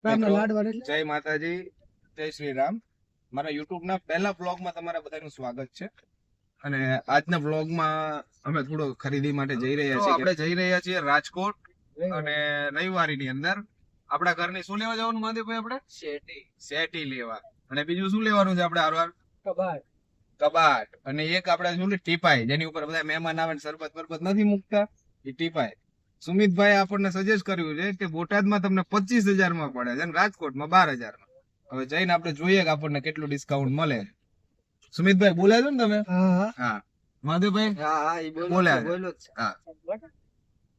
જય માતાજી, જય શ્રી રામ. મારા યુટ્યુબ ના પહેલા બ્લોગ માં તમારા બધાનું સ્વાગત છે. અને આજના બ્લોગ માં અમે થોડો ખરીદી માટે જઈ રહ્યા છીએ. આપણે જઈ રહ્યા છીએ રાજકોટ અને રવિવારી ની અંદર આપણા ઘરની શું લેવા જવાનું મહાદેવભાઈ? આપણે શેટી લેવા. અને બીજું શું લેવાનું છે આપણે? હારવાર કબાટ. અને એક આપણે શું ટીપાઈ, જેની ઉપર બધા મહેમાન આવે સરબત બરબત નથી મૂકતા, એ ટીપાઈ. સુમિતભાઈ આપણને સજેસ્ટ કર્યું છે કે બોટાદમાં તમને 25,000 માં પડે છે અને રાજકોટમાં 12,000 માં. હવે જઈને આપણે જોઈએ કે આપણને કેટલું ડિસ્કાઉન્ટ મળે. સુમિતભાઈ બોલ્યા છો ને તમે? હા મહાદેવભાઈ બોલ્યા. હા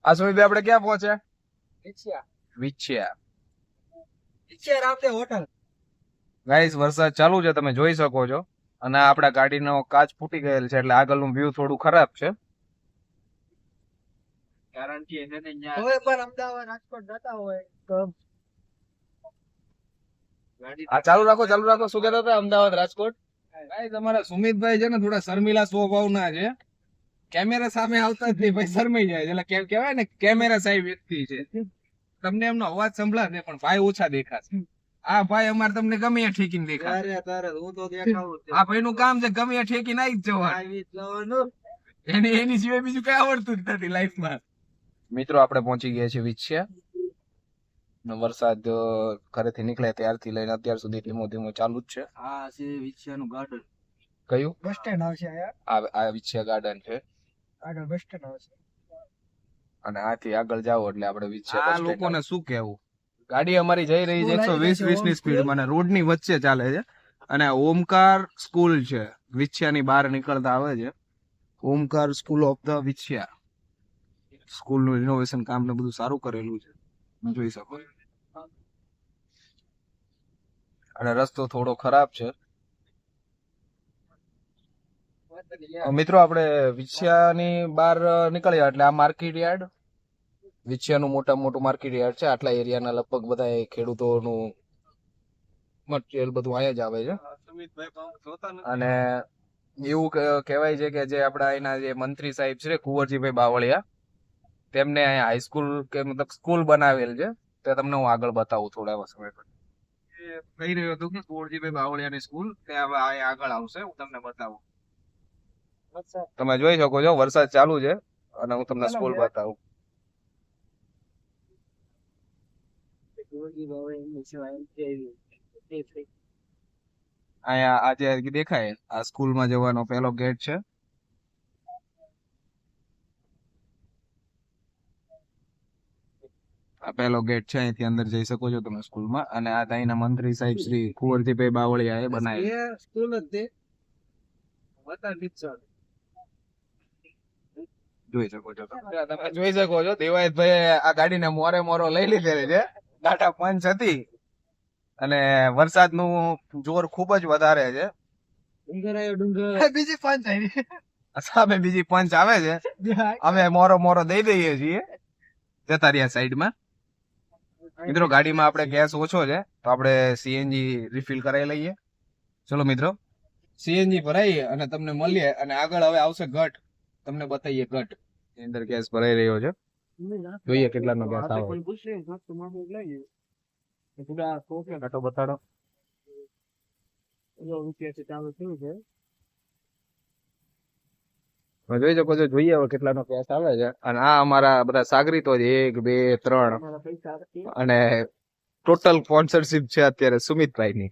આ સુમિતભાઈ આપણે ક્યાં પહોંચ્યા? વિછિયા. ગાઈસ વરસાદ ચાલુ છે, તમે જોઈ શકો છો. અને આપણા ગાડીનો કાચ ફૂટી ગયેલ છે એટલે આગળનું વ્યૂ થોડું ખરાબ છે. કારણ કે એને હવે પણ અમદાવાદ રાજકોટ જતા હોય તો આ ચાલુ રાખો શું કહેતા હતા? અમદાવાદ રાજકોટ. ભાઈ તમારા સુમિતભાઈ છે ને થોડા શર્મિલા સ્વભાવના છે. કેમેરા સામે આવતા જ નહીં ભાઈ, શરમાઈ જાય એટલે કહેવાય ને કેમેરા સાહેબ વ્યક્તિ છે. તમને એમનો અવાજ સંભળાશે પણ ભાઈ ઓછા દેખાશે. આ ભાઈ અમારે તમને ગમે એ ઠેકીને દેખાશે. આ ભાઈ નું કામ છે ગમે એ ઠેકીને આવી જ જવાનું. એની સિવાય બીજું કઈ આવડતું જ નથી લાઈફમાં. મિત્રો આપણે પહોંચી ગયા છીએ વિછિયા. વરસાદ ઘરેથી નીકળે ત્યારથી લઈને અત્યાર સુધી ધીમો ધીમો ચાલુ જ છે. આ છે વિછિયાનું ગાર્ડન. કયું? બસ સ્ટેન્ડ આવશે આ વિછિયા ગાર્ડન છે. આગળ બસ સ્ટેન્ડ આવશે. અને આથી આગળ જાવ એટલે આપણે વિછિયા બસ સ્ટેન્ડ. આ લોકોને શું કહેવું? ગાડી અમારી જઈ રહી છે 120 ની સ્પીડમાં અને રોડ ની વચ્ચે ચાલે છે. અને ઓમકાર સ્કૂલ છે, વિછિયાની બહાર નીકળતા આવે છે. Omkar school of the Vinchhiya. School નું રિનોવેશન કામ ને બધું સારું કરેલું છે, જોઈ શકો. અને રસ્તો થોડો ખરાબ છે. મિત્રો આપણે વિછિયાની બહાર નીકળ્યા એટલે આ માર્કેટ યાર્ડ, વિછિયાનું મોટું માર્કેટ યાર્ડ છે. આટલા એરિયાના લગભગ બધા ખેડૂતોનું મટીરિયલ બધું અહીંયા જ આવે છે. અને એવું કહેવાય છે કે જે આપણા અહીંના જે મંત્રી સાહેબ છે કુંવરજીભાઈ બાવળિયા, તેમને અહીંયા હાઈસ્કૂલ કે મતલબ સ્કૂલ બનાવેલ છે. તે તમને હું આગળ બતાવું થોડા સમય પછી. કહી રહ્યો હતો કે કુંવરજીભાઈ બાવળિયાની સ્કૂલ તે હવે અહીંયા આગળ આવશે, હું તમને બતાવું. તમે જોઈ શકો છો વરસાદ ચાલુ છે અને હું તમને સ્કૂલ બતાવું. અહીંયા આજે દેખાય આ સ્કૂલમાં જવાનો પહેલો ગેટ છે. આ પહેલો ગેટ છે, અહીંથી અંદર જઈ શકો છો તમે સ્કૂલમાં. અને આ અહીંના મંત્રી સાહેબ શ્રી કુંવરજીભાઈ બાવળિયા એ બનાવી સ્કૂલ જ તે જોઈ શકો છો. તમે જોઈ શકો છો દેવાયતભાઈ આ ગાડીને મોરો લઈ લીધેલી છે. ટાટા પંચ હતી અને વરસાદનું જોર ખૂબ જ વધારે છે. બીજી પંચ આવી સામે, બીજી પંચ આવે છે. અમે મોરો દઈ દઈએ છીએ જતા રહ્યા સાઈડમાં. મિત્રો ગાડીમાં આપણે ગેસ ઓછો છે તો આપણે સીએનજી રિફિલ કરાવી લઈએ. ચલો મિત્રો સીએનજી ભરાઈએ અને તમને મળીએ. અને આગળ હવે આવશે ઘટ, તમને બતાવીએ ઘટ. એની અંદર ગેસ ભરાઈ રહ્યો છે, જોઈએ કેટલાનો ગેસ આવે. બતાડો. જોઈ શકો છો, જોઈએ હવે કેટલાનો ગેસ આવે છે. અને આ અમારા બધા સાગરીતો છે 1 2 3 અને ટોટલ સ્પોન્સરશિપ છે અત્યારે સુમિતભાઈ ની.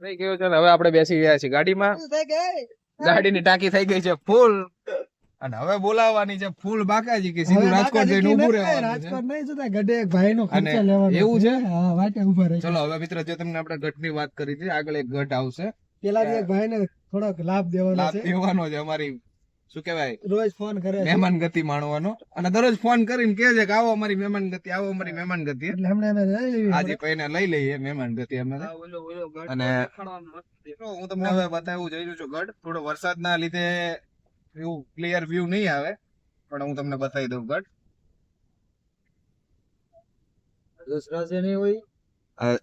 થઈ ગયું છે. હવે આપણે બેસી ગયા છીએ ગાડીમાં. ગાડીની ટાંકી થઈ ગઈ છે ફૂલ અને હવે બોલાવવાની છે ફૂલ બાકાજી કે સીધું રાજકોટ જઈને ઊભું રહેવાનું. રાજકોટ નહીં જતા ગઢે એક ભાઈનો ખર્ચો લેવાનો એવું છે. હા વાટે ઊભા રહે. ચલો હવે મિત્ર, જો તમને આપણે ગઢની વાત કરી છે, આગળ એક ગઢ આવશે. પેલા એક ભાઈને થોડોક લાભ દેવાનો છે. અમારી શું કહેવાય, રોજ ફોન કરે, મહેમાન ગતિ માણવાનો. અને દરરોજ ફોન કરીને કહે છે કે આવો અમારી મહેમાન ગતિ, આવો અમારી મહેમાન ગતિ. એટલે હમણાં આજે ભાઈને લઈ લઈએ મહેમાન ગતિ અમે. અને હું તમને હવે બતાવું જઈ રહ્યો છું ગઢ. થોડો વરસાદના લીધે એવું ક્લિયર વ્યૂ નહીં આવે પણ હું તમને બતાવી દઉં ગઢ.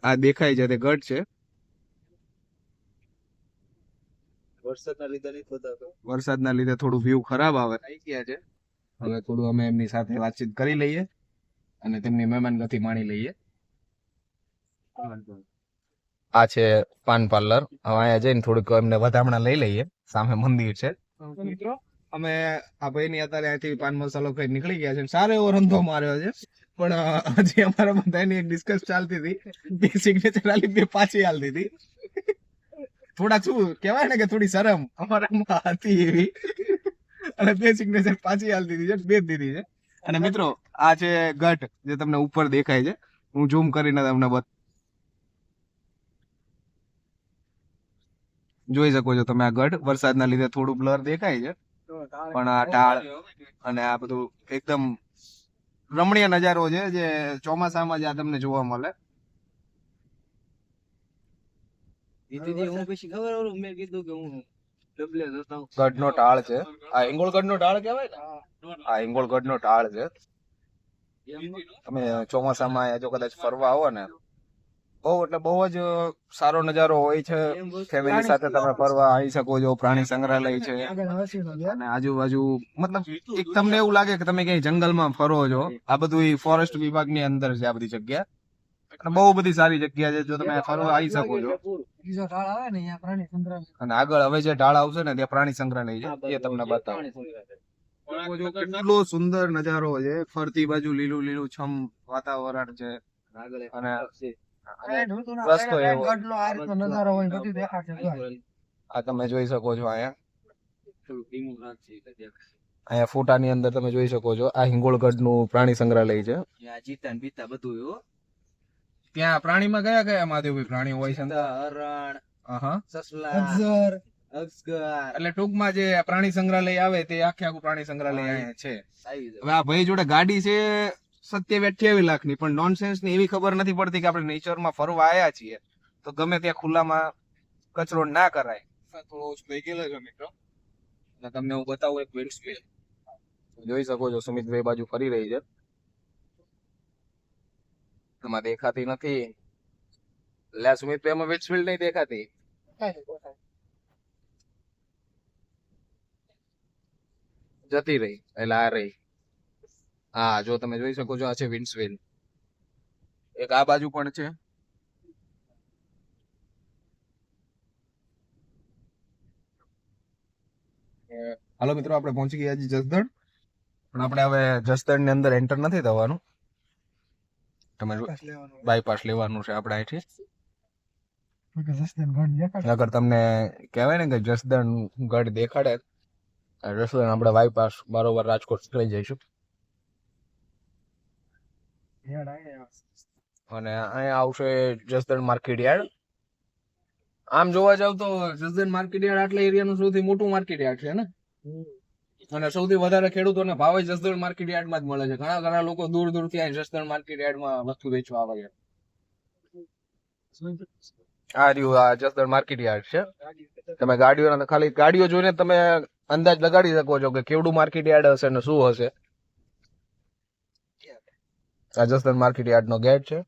આ દેખાય છે તે ગઢ છે. વરસાદના લીધે થોડું વ્યૂ ખરાબ આવે થઈ ગયા છે. હવે થોડું અમે એમની સાથે વાતચીત કરી લઈએ અને તેમની મહેમાન ગતિ માણી લઈએ. આ છે પાન પાર્લર. હવે અહીંયા જઈને થોડીક એમને વધામણા લઈ લઈએ. સામે મંદિર છે. મિત્રો અમે આ ભાઈની અત્યારે અહીંથી પાન મસાલો ખાઈ નીકળી ગયા છે. સારો એવો રંધો માર્યો છે. પણ હજી અમારા બધાની એક ડિસ્કસ ચાલતી હતી. બે સિગ્નેચર આલી, બે પાછી આલતી હતી. થોડા શું કહેવાય ને કે થોડી શરમ અમારામાં હતી એવી, અને બે સિગ્નેચર પાછી આલતી હતી, બે જ દીધી છે. અને મિત્રો આ છે ગઢ, જે તમને ઉપર દેખાય છે. હું ઝૂમ કરીને તમને જોઈ શકો છો તમે. આ ગઢ વરસાદના લીધે થોડું બ્લર દેખાય છે, પણ આ ઢાળ અને આ બધું એકદમ રમણીય નજારો છે, જે ચોમાસામાં જ આ તમને જોવા મળે. ગઢનો ઢાળ છે આ. હિંગોળગઢ નો ઢાળ કહેવાય ને. આ હિંગોળગઢ નો ઢાળ છે. તમે ચોમાસામાં જો કદાચ ફરવા આવો ને, બહુ એટલે બહુ જ સારો નજારો હોય છે. ફેમિલી સાથે તમે ફરવા આવી શકો છો. પ્રાણી સંગ્રહાલય છે અને આજુબાજુ મતલબ એક તમને એવું લાગે કે તમે ક્યાંય જંગલમાં ફરો છો. આ બધું ફોરેસ્ટ વિભાગની અંદર છે આ બધી જગ્યા, અને બહુ બધી સારી જગ્યા છે, જો તમે ફરવા આવી શકો છો. અને આગળ હવે જે ઢાળ આવશે ને ત્યાં પ્રાણી સંગ્રહાલય છે, એ તમને બતાવો. કેટલો સુંદર નજારો છે. ફરતી બાજુ લીલું લીલું છમ વાતાવરણ છે. અને રસ્તો એવો આ તમે જોઈ શકો છો. અહીંયા ફોટાની અંદર તમે જોઈ શકો છો. આ હિંગોળગઢ નું પ્રાણી સંગ્રહાલય છે. ત્યાં પ્રાણીમાં કયા કયા મહાદેવભાઈ પ્રાણીઓ હોય છે? હરણ, સસલા, એટલે ટૂંકમાં જે પ્રાણી સંગ્રહાલય આવે તે આખે આખું પ્રાણી સંગ્રહાલય અહીંયા છે. હવે આ ભાઈ જોડે ગાડી છે 27-28 લાખની, પણ નોનસેન્સ ની એવી ખબર નથી પડતી કે આપણે નેચરમાં ફરવા આવ્યા છીએ તો ગમે ત્યાં ખુલ્લામાં કચરો ના કરાય. થોડો થઈ ગયેલો છે મિત્રો. તમને હું બતાવું એક વિન્ડસ્ક્રીન જોઈ શકો છો. સુમિતભાઈ બાજુ ફરી રહી છે, એમાં દેખાતી નથી. લે સુમિતભાઈ, એમાં વિન્ડસ્ક્રીન નહીં દેખાતી. જતી રહી એટલે આ રહી. હા, જો તમે જોઈ શકો છો, આ છે વિન્ડસ્ક્રીન. એક આ બાજુ પણ છે. હાલો મિત્રો, આપણે પહોંચી ગયા છીએ જસદણ, પણ આપણે હવે જસદણ ની અંદર એન્ટર નથી થવાનું. તમે બાયપાસ લેવાનું છે આપણે અહીંથી. અગર તમને કહેવાય ને કે જસદણ ગઢ દેખાડે, જસદણ આપણે બાયપાસ બરોબર રાજકોટ નીકળી જઈશું. અને અહીંયા આવશે જસદણ માર્કેટ યાર્ડ. આમ જોવા જાવ તો જસદણ માર્કેટ યાર્ડ આટલા એરિયાનું સૌથી મોટું માર્કેટ યાર્ડ છે ને, અને સૌથી વધારે ખેડૂતોને ભાવ જસદણ માર્કેટ યાર્ડમાં જ મળે છે. ઘણા લોકો દૂર દૂર થી જસદણ માર્કેટ યાર્ડમાં વસ્તુ વેચવા આવે છે. આ રહ્યું આ જસદણ માર્કેટ યાર્ડ છે. તમે ગાડીઓ ખાલી ગાડીઓ જોઈને તમે અંદાજ લગાડી શકો છો કે કેવડું માર્કેટ યાર્ડ હશે ને શું હશે. આ જસદણ માર્કેટ યાર્ડ નો ગેટ છે,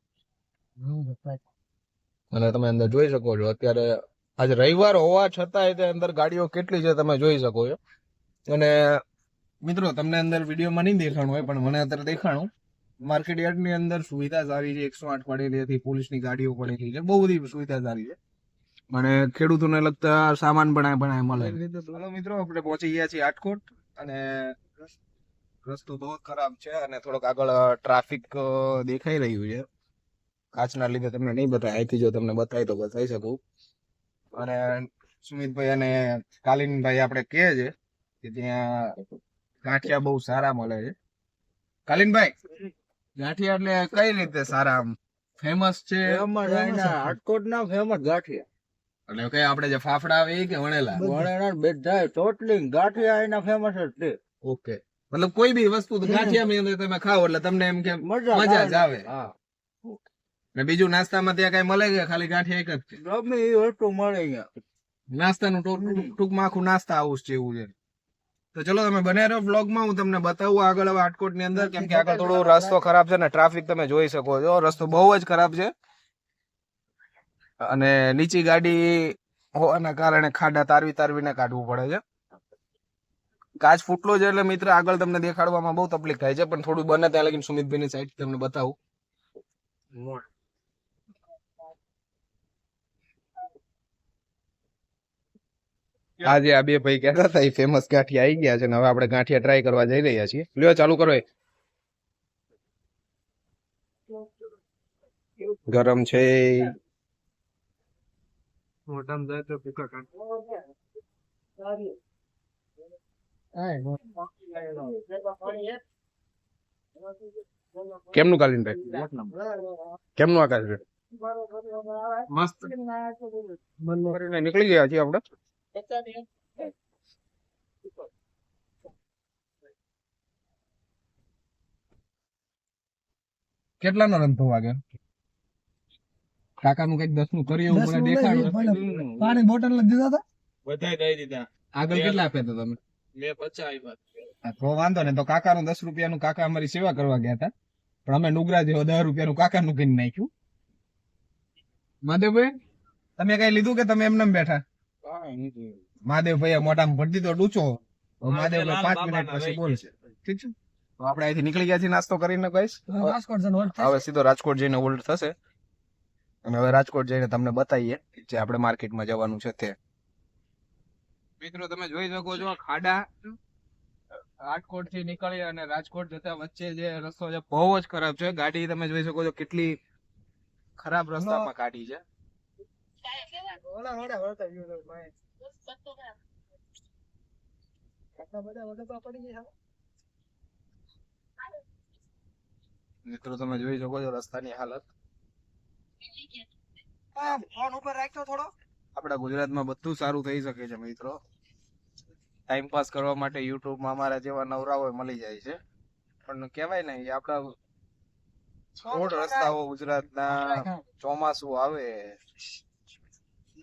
અને તમે અંદર જોઈ શકો છો. અત્યારે આજે રવિવાર હોવા છતાં અંદર ગાડીઓ કેટલી છે તમે જોઈ શકો છો. અને મિત્રો, તમને અંદર વિડીયોમાં નહીં દેખાણું હોય, પણ મને અત્યારે દેખાણું. માર્કેટ યાર્ડ ની અંદર સુવિધા સારી છે. 108 પડેલી હતી, પોલીસની ગાડીઓ પડેલી છે, બહુ બધી સુવિધા સારી છે. અને ખેડૂતોને લગતા સામાન બનાય મળે. ચાલો મિત્રો, આપણે પહોંચી ગયા છીએ રાજકોટ, અને રસ્તો બહુ ખરાબ છે, અને થોડોક આગળ ટ્રાફિક દેખાઈ રહ્યું છે. કાચના લીધે તમને નહીં બતાય, અહીંથી જો તમને બતાવી તો બતાવી શકું. અને સુમિતભાઈ અને કાલીનભાઈ આપણે કહે છે કે ત્યાં ગાંઠિયા બહુ સારા મળે છે. કાલીનભાઈ, ગાંઠિયા એટલે કઈ રીતે સારા ફેમસ છે? રાજકોટ ના ફેમસ ગાંઠિયા એટલે કઈ આપણે જે ફાફડા આવે એ કે વણેલા? વણેલા બધા ટોટલી ગાંઠિયા એના ફેમસ જ છે. ઓકે, મતલબ કોઈ બી વસ્તુ ગાંઠિયાની અંદર તમે ખાઓ એટલે તમને એમ કે મજા જ આવે. હા, ને બીજું નાસ્તામાં ત્યાં કઈ મળે કે ખાલી ગાંઠિયા એક જ છે? ગમે એ વસ્તુ મળે અહીંયા. નાસ્તાનું ટૂંકમાં આખું નાસ્તા હાઉસ છે એવું છે. તો ચલો તમે બને રહો બ્લોગમાં, હું તમને બતાવું આગળ હવે રાજકોટ ની અંદર. કેમ કે આગળ થોડો રસ્તો ખરાબ છે ને ટ્રાફિક તમે જોઈ શકો છો. રસ્તો બહુ જ ખરાબ છે, અને નીચી ગાડી હોવાના કારણે ખાડા તારવીને કાઢવું પડે છે. કાચ ફૂટલો છે એટલે મિત્ર આગળ તમને દેખાડવામાં બહુ તકલીફ થાય છે, પણ થોડું બને ત્યાં લગીને સુમિતભાઈની સાઈડ તમને બતાવું. આજે આ બે ભાઈ કહેતા હતા એ ફેમસ ગાંઠિયા આવી ગયા છે ને હવે આપણે ગાંઠિયા ટ્રાય કરવા જઈ રહ્યા છીએ. લ્યો ચાલુ કરો. ગરમ છે. મોઢામાં જાય તો ભૂકા કાઢ. કેમનું કાલીનભાઈ? કેમનું આકાશ? મસ્ત. કરીને નીકળી ગયા છીએ આપણે. કેટલા નો રન થવા ગયા? કાકા નું કઈક 10 નું કર્યું એવું મને દેખાડ્યું. પાણી બોટલ દીધા હતા બધાય દઈ દીધા. આગળ કેટલા આપ્યા હતા તમે? મેં 50 આપ્યા. હા, તો વાંધો ને. તો કાકા નું 10 રૂપિયાનું કાકા અમારી સેવા કરવા ગયા હતા પણ અમે નુગરા જેવો 10 રૂપિયાનું કાકા નું કરી નાખ્યું. મહાદેવભાઈ તમે કઈ લીધું કે તમે એમને બેઠા? મહાદેવભાઈ મોઢામાં ભરી દીધો ડૂચો. મહાદેવભાઈ 5 મિનિટ પછી બોલશે. ઠીક છે. તો આપણે અહીંથી નીકળી ગયા છીએ નાસ્તો કરીને કહીશ. રાજકોટ જઈને વોટ હવે સીધો રાજકોટ જઈને હોલ્ડ થશે અને હવે રાજકોટ જઈને તમને બતાવીએ જે આપણે માર્કેટમાં જવાનું છે તે. મિત્રો તમે જોઈ શકો છો ખાડા રાજકોટ થી નીકળી અને રાજકોટ જતા વચ્ચે જે રસ્તો છે બહુ જ ખરાબ છે. ગાડી તમે જોઈ શકો છો કેટલી ખરાબ રસ્તામાં કાઢી છે. ઓલા વડા વળતા ગયો ભાઈ કેટલા બધા વડા પડી ગયા. મિત્રો તમે જોઈ શકો છો રસ્તાની હાલત. ફોન ઉપર રાખતો થોડો. આપણા ગુજરાતમાં બધું સારું થઈ શકે છે મિત્રો. ટાઈમ પાસ કરવા માટે યુટ્યુબ માં અમારા જેવા નવરા હોય મળી જાય છે પણ કહેવાય ને એ આપણા રોડ રસ્તાઓ ગુજરાતના ચોમાસું આવે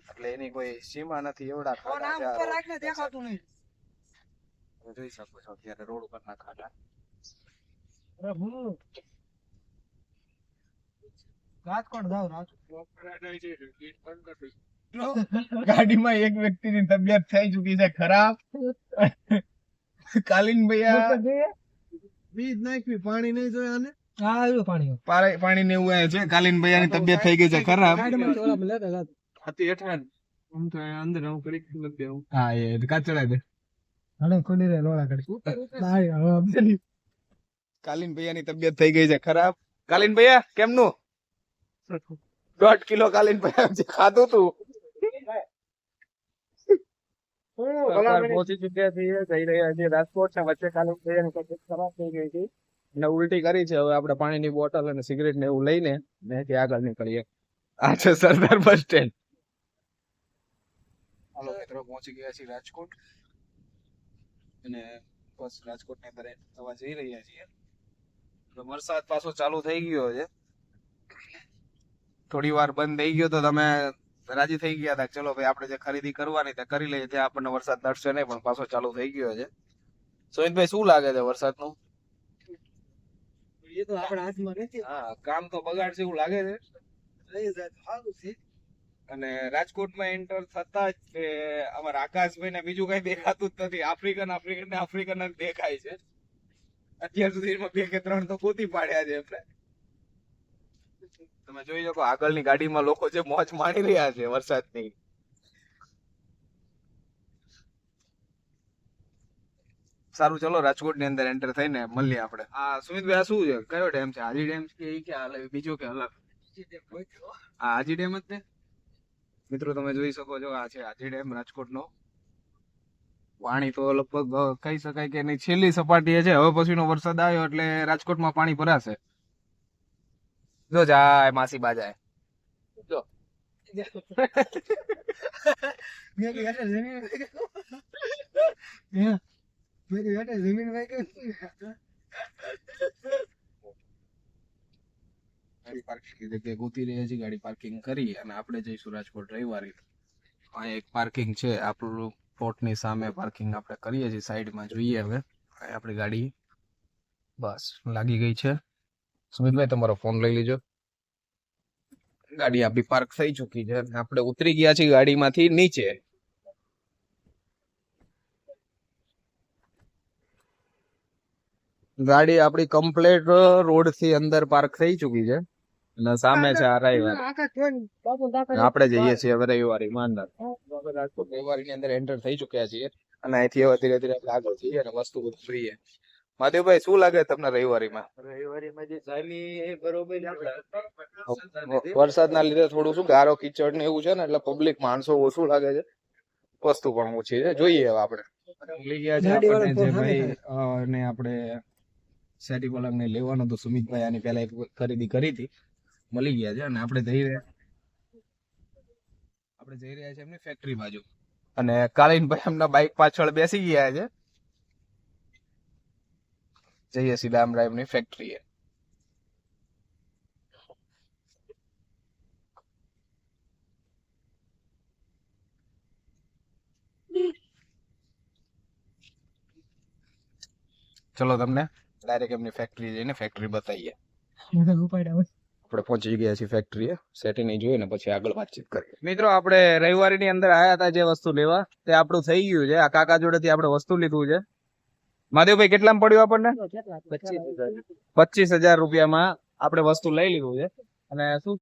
એટલે એની કોઈ સીમા નથી. એવડા ખાડા છે. ઉપર રાખને દેખાતું નહીં. તમે જોઈ શકો છો અત્યારે રોડ ઉપરના ખાડા. રાજકોટ જાવ ગાડીમાં એક વ્યક્તિની તબિયત થઈ ચુકી છે ખરાબ. કાલીન ભૈયા બીજ નાખવી પાણી નહીં જોયા ને. હા આવ્યું પાણી પાણી ને એવું છે. કાલીન ભૈયાની તબિયત થઈ ગઈ છે ખરાબ. હતી હેઠળ આમ તો અંદર હું કરી નથી દેવું. હા એ કાચડા દે. હલો કોની રે લોળા કરી કાલીન ભૈયાની તબિયત થઈ ગઈ છે ખરાબ. કાલીન ભૈયા કેમનું? 1.5 કિલો કાલીન ભૈયા જે ખાધું તું. પહોંચી ચુક્યા છીએ. જઈ રહ્યા છીએ રાજકોટ. વચ્ચે કાલીન ભૈયાની તબિયત ખરાબ થઈ ગઈ હતી અને ઉલટી કરી છે. હવે આપણે પાણીની બોટલ અને સિગરેટ ને એવું લઈને ત્યાંથી આગળ નીકળીએ. આ છે સરદાર બસ સ્ટેન્ડ. હાલો મિત્રો પહોંચી ગયા છીએ રાજકોટ અને બસ રાજકોટ ની અંદર થવા જઈ રહ્યા છીએ. વરસાદ પાછો ચાલુ થઈ ગયો છે. થોડી વાર બંધ થઈ ગયો તો તમે રાજી થઈ ગયા હતા ચલો ભાઈ આપણે જે ખરીદી કરવાની તે કરી લઈએ. ત્યાં આપણને વરસાદ નડશે નહીં પણ પાછો ચાલુ થઈ ગયો છે. સોહિતભાઈ શું લાગે છે વરસાદ નું? એ તો આપણા હાથમાં નથી. હા કામ તો બગાડશે એવું લાગે છે. સારું છે. અને રાજકોટમાં એન્ટર થતા જ અમારા આકાશભાઈ ને બીજું કઈ દેખાતું જ નથી. આફ્રિકન જ દેખાય છે. અત્યાર સુધીમાં 2 કે 3 તો ગોતી પાડ્યા છે એમને. તમે જોઈ શકો આગળની ગાડીમાં લોકો જે મોજ માણી રહ્યા છે વરસાદની. સારું ચલો રાજકોટ ની અંદર એન્ટર થઈને મળીએ આપણે. આ સુમિતભાઈ આ શું છે? કયો ડેમ છે? હાજી ડેમ કે ઈ કે બીજો કે અલગ? હા હાજી ડેમ જ ને મિત્રો. તમે જોઈ શકો છો આ છે હાજી ડેમ રાજકોટ નો. પાણી તો લગભગ કહી શકાય કે એની છેલ્લી સપાટીએ છે. હવે પછીનો વરસાદ આવ્યો એટલે રાજકોટમાં પાણી ભરાશે. જો જાય માસી બાજાય જો ગાડી પાર્કિંગ જગ્યાએ ગોતી રહ્યા છીએ. ગાડી પાર્કિંગ કરી અને આપણે જઈશું રાજકોટ રવિવારે. અહીંયા એક પાર્કિંગ છે આપણું પ્લોટની સામે પાર્કિંગ આપણે કરીએ છીએ. સાઈડમાં જોઈએ હવે આપણી ગાડી બસ લાગી ગઈ છે. સુમિતભાઈ તમારો ફોન લઈ લીજો. ગાડી આપણી પાર્ક થઈ ચૂકી છે. આપણે ઉતરી ગયા છીએ ગાડીમાંથી નીચે. ગાડી આપણી કમ્પ્લેટ રોડ થી અંદર પાર્ક થઈ ચૂકી છે. અને સામે છે આ રવિવાર. આપણે જઈએ છીએ હવે રવિવારી માંડર. રવિવારી ની અંદર એન્ટર થઈ ચુક્યા છીએ અને અહીંથી હવે ધીરે ધીરે આપણે આગળ જઈએ અને વસ્તુ બધું જોઈએ. મહાદેવભાઈ શું લાગે તમને રવિવારીમાં? વરસાદના લીધે થોડું શું ગારો કીચડ ને એવું છે ને એટલે પબ્લિક માણસો ઓછું લાગે છે, વસ્તુ પણ ઓછી છે. જોઈએ હવે આપણે મળી ગયા છે આપણને જે ભાઈ ને આપણે સેટી પલંગ ને લેવાનું હતું સુમિતભાઈ આની પહેલા એક ખરીદી કરી હતી, મળી ગયા છે અને આપણે જઈ રહ્યા છે એમની ફેક્ટરી બાજુ અને કાલીનભાઈ એમના બાઇક પાછળ બેસી ગયા છે. જઈએ સીધા আমরা એમની ફેક્ટરીએ. ચલો તમને ડાયરેક્ટ એમની ફેક્ટરી જઈને ફેક્ટરી બતાવીએ. આપણે પહોંચી ગયા છીએ ફેક્ટરીએ, સેટિંગ જોઈ ને પછી આગળ વાતચીત કરીએ. મિત્રો આપણે રવિવારી ની અંદર આયા હતા જે વસ્તુ લેવા તે આપણું થઈ ગયું છે. આ કાકા જોડેથી આપણે વસ્તુ લીધું છે. મહાદેવભાઈ કેટલામાં પડ્યું આપણને? 25,000 રૂપિયામાં આપણે વસ્તુ લઈ લીધું છે. અને શું